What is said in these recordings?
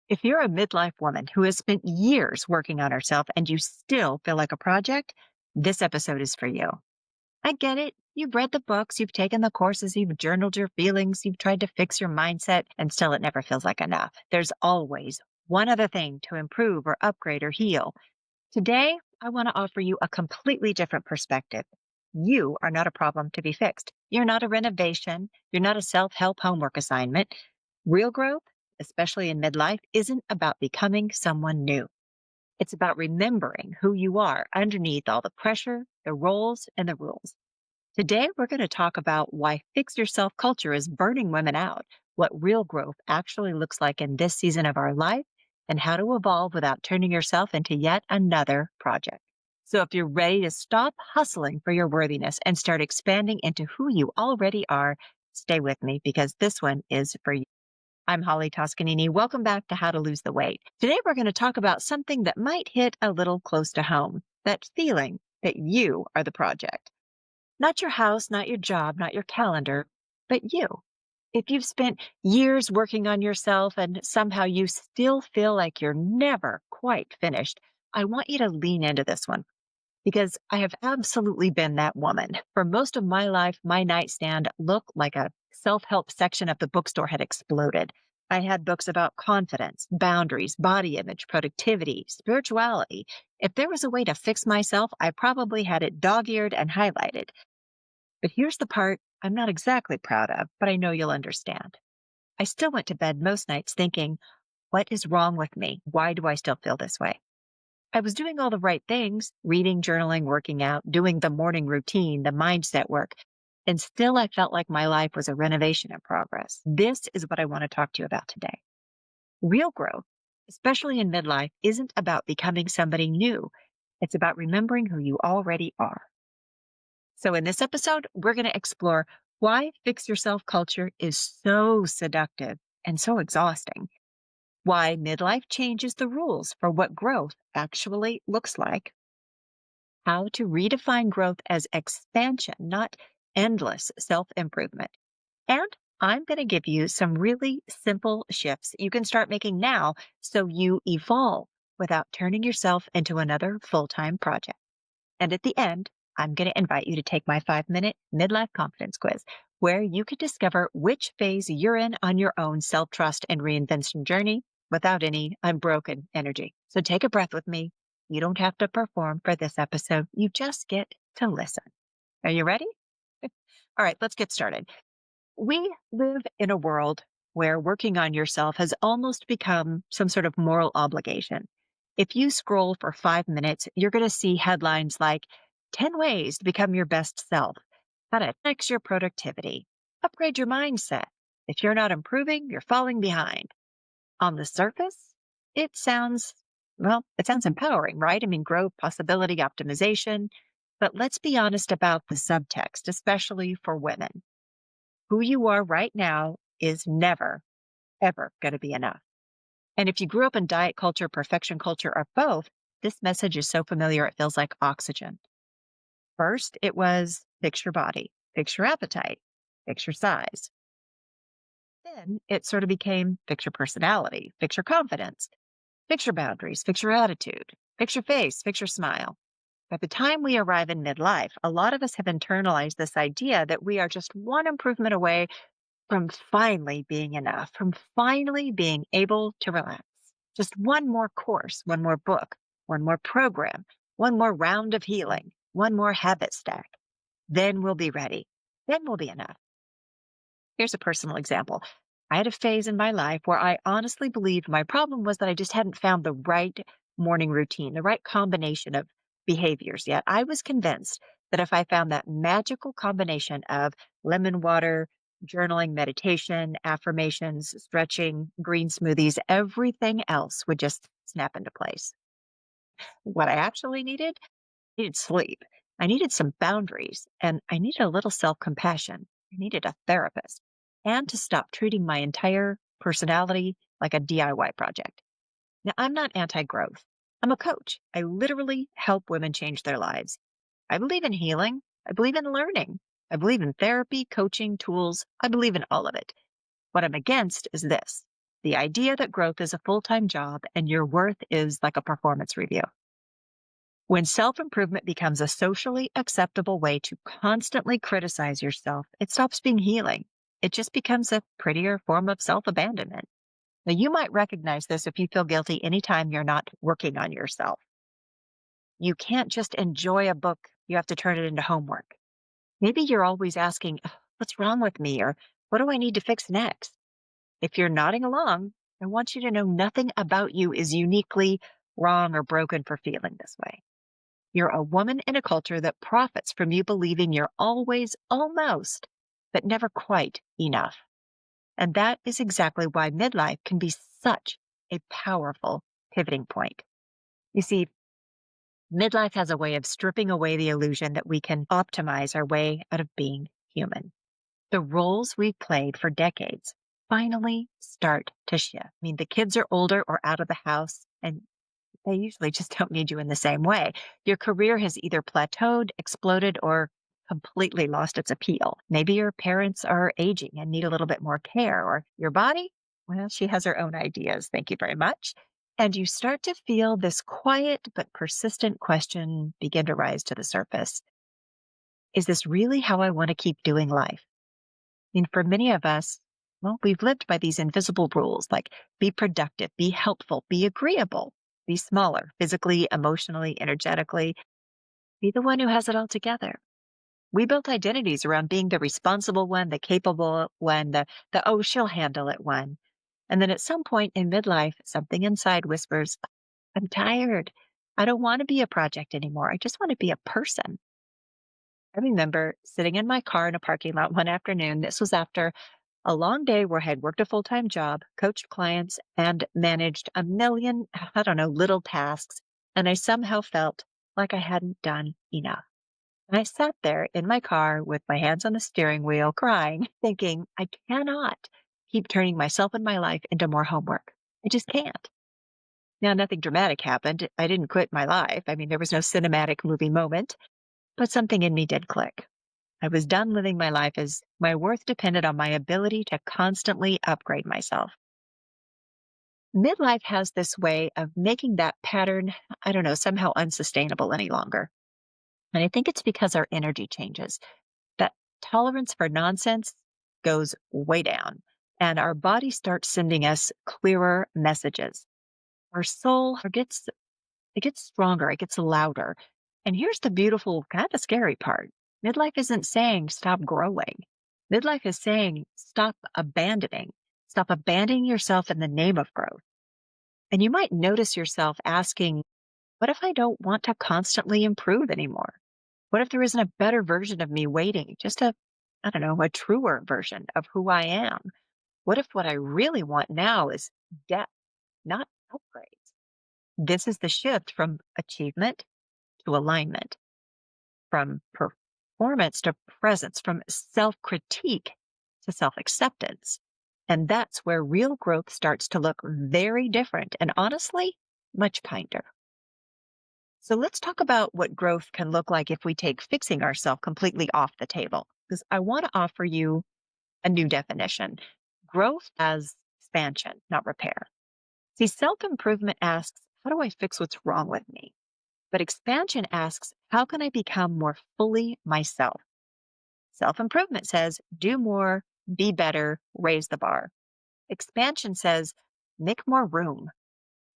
If you're a midlife woman who has spent years working on herself and you still feel like a project, this episode is for you. I get it. You've read the books, you've taken the courses, you've journaled your feelings, you've tried to fix your mindset, and still it never feels like enough. There's always one other thing to improve or upgrade or heal. Today, I want to offer you a completely different perspective. You are not a problem to be fixed. You're not a renovation. You're not a self-help homework assignment. Real growth, especially in midlife, isn't about becoming someone new. It's about remembering who you are underneath all the pressure, the roles, and the rules. Today, we're going to talk about why fix yourself culture is burning women out, what real growth actually looks like in this season of our life, and how to evolve without turning yourself into yet another project. So if you're ready to stop hustling for your worthiness and start expanding into who you already are, stay with me because this one is for you. I'm Holly Toscanini. Welcome back to How to Lose the Weight. Today, we're going to talk about something that might hit a little close to home, that feeling that you are the project. Not your house, not your job, not your calendar, but you. If you've spent years working on yourself and somehow you still feel like you're never quite finished, I want you to lean into this one because I have absolutely been that woman. For most of my life, my nightstand looked like a self-help section of the bookstore had exploded. I had books about confidence, boundaries, body image, productivity, spirituality. If there was a way to fix myself, I probably had it dog-eared and highlighted. But here's the part I'm not exactly proud of, but I know you'll understand. I still went to bed most nights thinking, what is wrong with me? Why do I still feel this way? I was doing all the right things, reading, journaling, working out, doing the morning routine, the mindset work, and still I felt like my life was a renovation in progress. This is what I want to talk to you about today. Real growth, especially in midlife, isn't about becoming somebody new. It's about remembering who you already are. So in this episode, we're going to explore why fix yourself culture is so seductive and so exhausting, why midlife changes the rules for what growth actually looks like, how to redefine growth as expansion, not endless self-improvement. And I'm going to give you some really simple shifts you can start making now so you evolve without turning yourself into another full-time project. And at the end, I'm going to invite you to take my 5-minute midlife confidence quiz, where you can discover which phase you're in on your own self-trust and reinvention journey without any I'm broken energy. So take a breath with me. You don't have to perform for this episode. You just get to listen. Are you ready? All right, let's get started. We live in a world where working on yourself has almost become some sort of moral obligation. If you scroll for 5 minutes, you're going to see headlines like 10 ways to become your best self, how to fix your productivity, upgrade your mindset. If you're not improving, you're falling behind. On the surface, it sounds empowering, right? I mean, growth, possibility, optimization. But let's be honest about the subtext, especially for women. Who you are right now is never, ever going to be enough. And if you grew up in diet culture, perfection culture, or both, this message is so familiar it feels like oxygen. First, it was fix your body, fix your appetite, fix your size. Then it sort of became fix your personality, fix your confidence, fix your boundaries, fix your attitude, fix your face, fix your smile. By the time we arrive in midlife, a lot of us have internalized this idea that we are just one improvement away from finally being enough, from finally being able to relax. Just one more course, one more book, one more program, one more round of healing, one more habit stack. Then we'll be ready. Then we'll be enough. Here's a personal example. I had a phase in my life where I honestly believed my problem was that I just hadn't found the right morning routine, the right combination of behaviors yet. I was convinced that if I found that magical combination of lemon water, journaling, meditation, affirmations, stretching, green smoothies, everything else would just snap into place. What I actually needed sleep. I needed some boundaries and I needed a little self-compassion. I needed a therapist and to stop treating my entire personality like a DIY project. Now, I'm not anti-growth. I'm a coach. I literally help women change their lives. I believe in healing. I believe in learning. I believe in therapy, coaching, tools. I believe in all of it. What I'm against is this, the idea that growth is a full-time job and your worth is like a performance review. When self-improvement becomes a socially acceptable way to constantly criticize yourself, it stops being healing. It just becomes a prettier form of self-abandonment. Now, you might recognize this if you feel guilty anytime you're not working on yourself. You can't just enjoy a book, you have to turn it into homework. Maybe you're always asking, "Ugh, what's wrong with me?" Or what do I need to fix next? If you're nodding along, I want you to know nothing about you is uniquely wrong or broken for feeling this way. You're a woman in a culture that profits from you believing you're always almost, but never quite enough. And that is exactly why midlife can be such a powerful pivoting point. You see, midlife has a way of stripping away the illusion that we can optimize our way out of being human. The roles we've played for decades finally start to shift. I mean, the kids are older or out of the house, and they usually just don't need you in the same way. Your career has either plateaued, exploded, or completely lost its appeal. Maybe your parents are aging and need a little bit more care, or your body, well, she has her own ideas. Thank you very much. And you start to feel this quiet but persistent question begin to rise to the surface. Is this really how I want to keep doing life? I mean, for many of us, well, we've lived by these invisible rules like be productive, be helpful, be agreeable, be smaller, physically, emotionally, energetically, be the one who has it all together. We built identities around being the responsible one, the capable one, the oh, she'll handle it one. And then at some point in midlife, something inside whispers, I'm tired. I don't want to be a project anymore. I just want to be a person. I remember sitting in my car in a parking lot one afternoon. This was after a long day where I had worked a full-time job, coached clients, and managed a million, I don't know, little tasks. And I somehow felt like I hadn't done enough. And I sat there in my car with my hands on the steering wheel, crying, thinking, I cannot keep turning myself and my life into more homework. I just can't. Now, nothing dramatic happened. I didn't quit my life. I mean, there was no cinematic movie moment, but something in me did click. I was done living my life as my worth depended on my ability to constantly upgrade myself. Midlife has this way of making that pattern, I don't know, somehow unsustainable any longer. And I think it's because our energy changes. That tolerance for nonsense goes way down, and our body starts sending us clearer messages. Our soul gets it gets stronger, it gets louder. And here's the beautiful, kind of scary part. Midlife isn't saying stop growing. Midlife is saying stop abandoning. Stop abandoning yourself in the name of growth. And you might notice yourself asking, what if I don't want to constantly improve anymore? What if there isn't a better version of me waiting? Just I don't know, a truer version of who I am? What if what I really want now is depth, not upgrades? This is the shift from achievement to alignment, from performance to presence, from self critique to self acceptance. And that's where real growth starts to look very different and honestly, much kinder. So let's talk about what growth can look like if we take fixing ourselves completely off the table, because I want to offer you a new definition. Growth as expansion, not repair. See, self improvement asks, how do I fix what's wrong with me? But expansion asks, how can I become more fully myself? Self improvement says, do more, be better, raise the bar. Expansion says, make more room,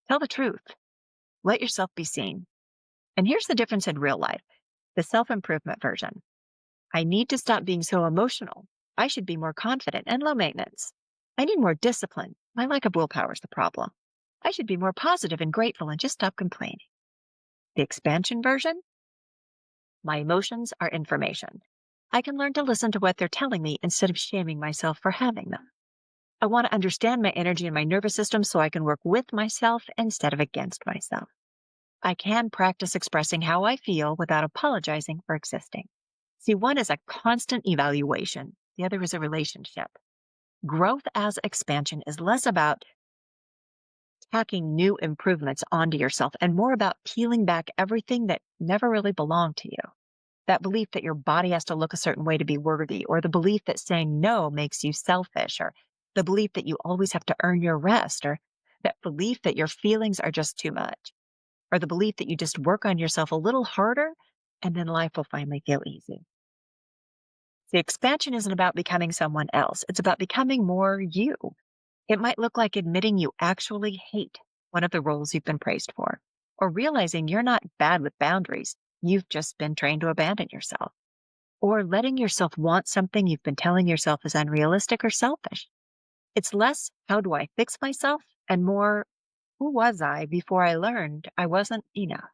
tell the truth, let yourself be seen. And here's the difference in real life the self improvement version. I need to stop being so emotional. I should be more confident and low maintenance. I need more discipline. My lack of willpower is the problem. I should be more positive and grateful and just stop complaining. The expansion version, my emotions are information. I can learn to listen to what they're telling me instead of shaming myself for having them. I want to understand my energy and my nervous system so I can work with myself instead of against myself. I can practice expressing how I feel without apologizing for existing. See, one is a constant evaluation. The other is a relationship. Growth as expansion is less about tacking new improvements onto yourself and more about peeling back everything that never really belonged to you. That belief that your body has to look a certain way to be worthy, or the belief that saying no makes you selfish, or the belief that you always have to earn your rest, or that belief that your feelings are just too much, or the belief that you just work on yourself a little harder and then life will finally feel easy. The expansion isn't about becoming someone else, it's about becoming more you. It might look like admitting you actually hate one of the roles you've been praised for, or realizing you're not bad with boundaries. You've just been trained to abandon yourself, or letting yourself want something you've been telling yourself is unrealistic or selfish. It's less, how do I fix myself? And more, who was I before I learned I wasn't enough?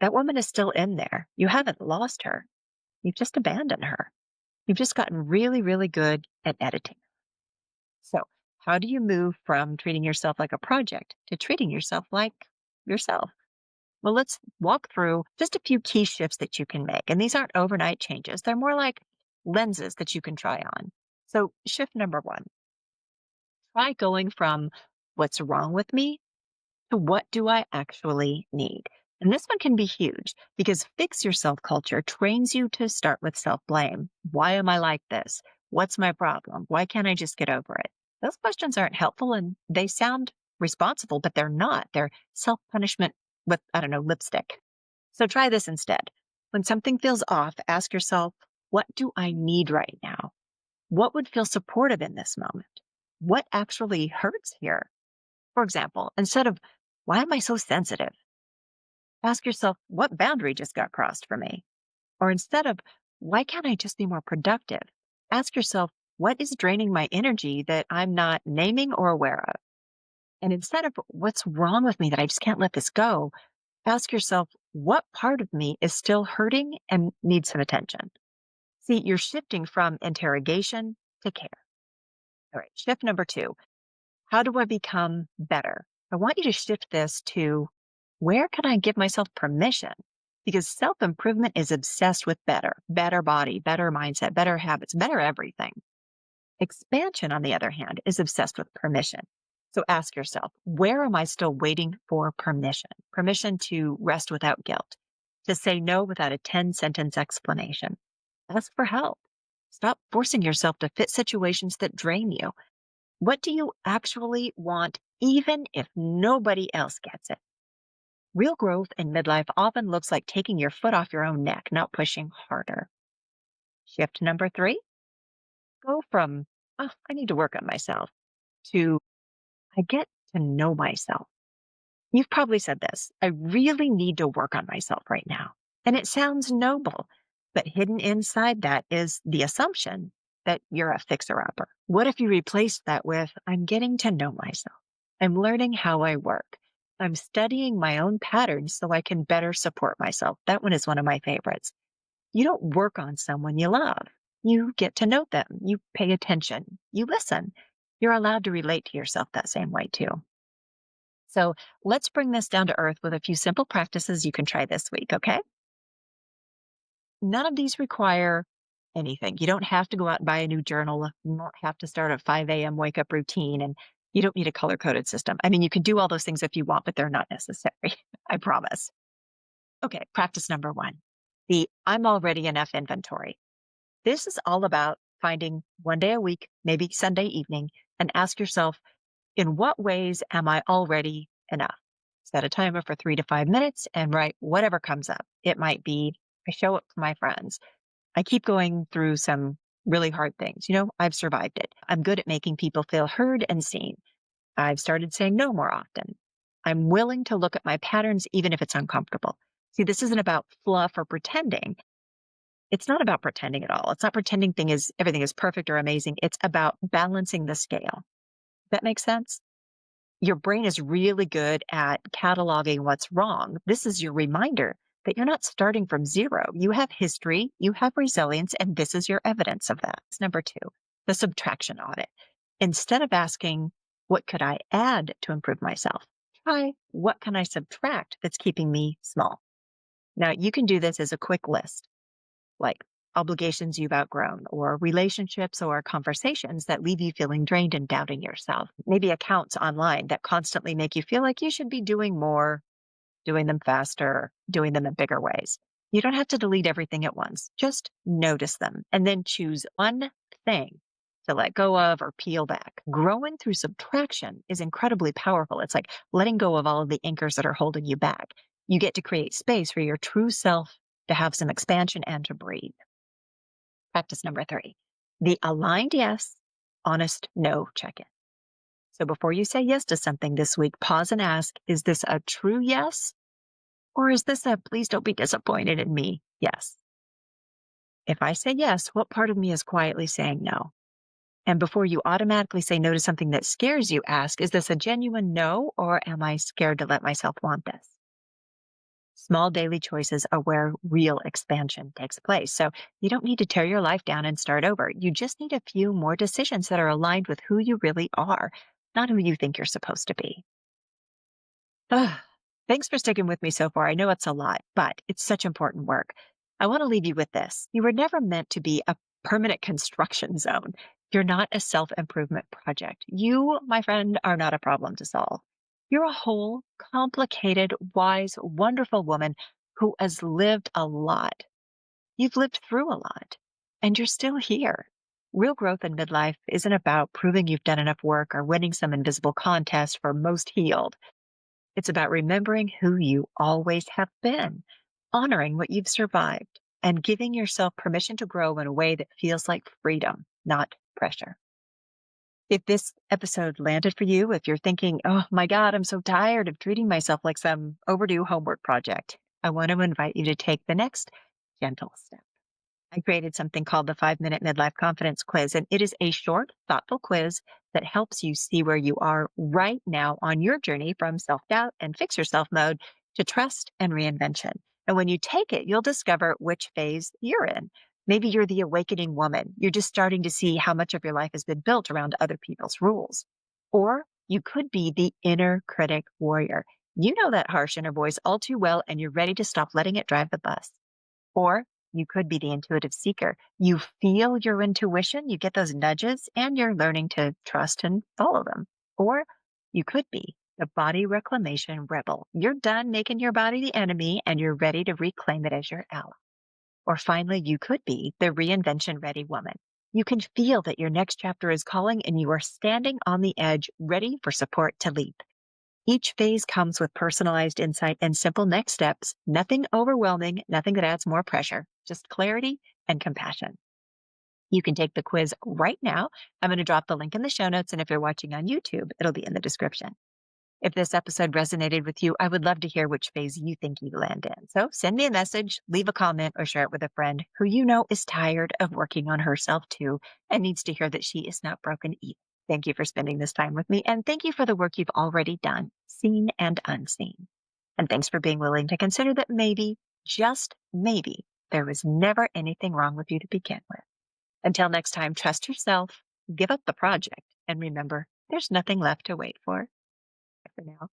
That woman is still in there. You haven't lost her. You've just abandoned her. You've just gotten really, really good at editing. So, how do you move from treating yourself like a project to treating yourself like yourself? Well, let's walk through just a few key shifts that you can make. And these aren't overnight changes, they're more like lenses that you can try on. So, shift number one, try going from what's wrong with me to what do I actually need? And this one can be huge because fix yourself culture trains you to start with self blame. Why am I like this? What's my problem? Why can't I just get over it? Those questions aren't helpful and they sound responsible, but they're not. They're self punishment with, I don't know, lipstick. So try this instead. When something feels off, ask yourself, what do I need right now? What would feel supportive in this moment? What actually hurts here? For example, instead of, why am I so sensitive? Ask yourself, what boundary just got crossed for me? Or instead of, why can't I just be more productive? Ask yourself, what is draining my energy that I'm not naming or aware of? And instead of, what's wrong with me that I just can't let this go? Ask yourself, what part of me is still hurting and needs some attention? See, you're shifting from interrogation to care. All right, shift number two. How do I become better? I want you to shift this to where can I give myself permission? Because self improvement is obsessed with better, better body, better mindset, better habits, better everything. Expansion, on the other hand, is obsessed with permission. So ask yourself, where am I still waiting for permission? Permission to rest without guilt, to say no without a 10-sentence explanation. Ask for help. Stop forcing yourself to fit situations that drain you. What do you actually want, even if nobody else gets it? Real growth in midlife often looks like taking your foot off your own neck, not pushing harder. Shift number three, go from, oh, I need to work on myself, to, I get to know myself. You've probably said this, I really need to work on myself right now. And it sounds noble, but hidden inside that is the assumption that you're a fixer-upper. What if you replace that with, I'm getting to know myself. I'm learning how I work. I'm studying my own patterns so I can better support myself. That one is one of my favorites. You don't work on someone you love. You get to know them. You pay attention. You listen. You're allowed to relate to yourself that same way too. So let's bring this down to earth with a few simple practices you can try this week, okay? None of these require anything. You don't have to go out and buy a new journal. You don't have to start a 5 a.m. wake up routine, and you don't need a color coded system. I mean, you can do all those things if you want, but they're not necessary. I promise. Okay, practice number one, the I'm already enough inventory. This is all about finding one day a week, maybe Sunday evening, and ask yourself, in what ways am I already enough? Set a timer for 3 to 5 minutes and write whatever comes up. It might be, I show up for my friends. I keep going through some really hard things. I've survived it. I'm good at making people feel heard and seen. I've started saying no more often. I'm willing to look at my patterns, even if it's uncomfortable. See, this isn't about fluff or pretending. It's not about pretending at all. It's not pretending everything is perfect or amazing. It's about balancing the scale. That makes sense? Your brain is really good at cataloging what's wrong. This is your reminder that you're not starting from zero. You have history, you have resilience, and this is your evidence of that. It's number two, the subtraction audit. Instead of asking, what could I add to improve myself? Try, what can I subtract that's keeping me small? Now, you can do this as a quick list, like obligations you've outgrown, or relationships or conversations that leave you feeling drained and doubting yourself. Maybe accounts online that constantly make you feel like you should be doing more, doing them faster, doing them in bigger ways. You don't have to delete everything at once. Just notice them and then choose one thing to let go of or peel back. Growing through subtraction is incredibly powerful. It's like letting go of all of the anchors that are holding you back. You get to create space for your true self to have some expansion and to breathe. Practice number 3, the aligned yes, honest no check in. So before you say yes to something this week, pause and ask, is this a true yes? Or is this a please don't be disappointed in me yes? If I say yes, what part of me is quietly saying no? And before you automatically say no to something that scares you, ask, is this a genuine no, or am I scared to let myself want this? Small daily choices are where real expansion takes place. So you don't need to tear your life down and start over. You just need a few more decisions that are aligned with who you really are, not who you think you're supposed to be. Ugh. Thanks for sticking with me so far. I know it's a lot, but it's such important work. I want to leave you with this. You were never meant to be a permanent construction zone. You're not a self-improvement project. You, my friend, are not a problem to solve. You're a whole, complicated, wise, wonderful woman who has lived a lot. You've lived through a lot, and you're still here. Real growth in midlife isn't about proving you've done enough work or winning some invisible contest for most healed. It's about remembering who you always have been, honoring what you've survived, and giving yourself permission to grow in a way that feels like freedom, not pressure. If this episode landed for you, if you're thinking, oh my God, I'm so tired of treating myself like some overdue homework project, I want to invite you to take the next gentle step. I created something called the 5-minute midlife confidence quiz, and it is a short, thoughtful quiz that helps you see where you are right now on your journey from self-doubt and fix yourself mode to trust and reinvention. And when you take it, you'll discover which phase you're in. Maybe you're the awakening woman. You're just starting to see how much of your life has been built around other people's rules. Or you could be the inner critic warrior. You know that harsh inner voice all too well, and you're ready to stop letting it drive the bus. Or you could be the intuitive seeker. You feel your intuition, you get those nudges, and you're learning to trust and follow them. Or you could be the body reclamation rebel. You're done making your body the enemy and you're ready to reclaim it as your ally. Or finally, you could be the reinvention ready woman. You can feel that your next chapter is calling and you are standing on the edge, ready for support to leap. Each phase comes with personalized insight and simple next steps, nothing overwhelming, nothing that adds more pressure, just clarity and compassion. You can take the quiz right now. I'm going to drop the link in the show notes, and if you're watching on YouTube, it'll be in the description. If this episode resonated with you, I would love to hear which phase you think you land in. So send me a message, leave a comment, or share it with a friend who you know is tired of working on herself too and needs to hear that she is not broken either. Thank you for spending this time with me, and thank you for the work you've already done, seen and unseen. And thanks for being willing to consider that maybe, just maybe, there was never anything wrong with you to begin with. Until next time, trust yourself, give up the project, and remember, there's nothing left to wait for. Bye for now.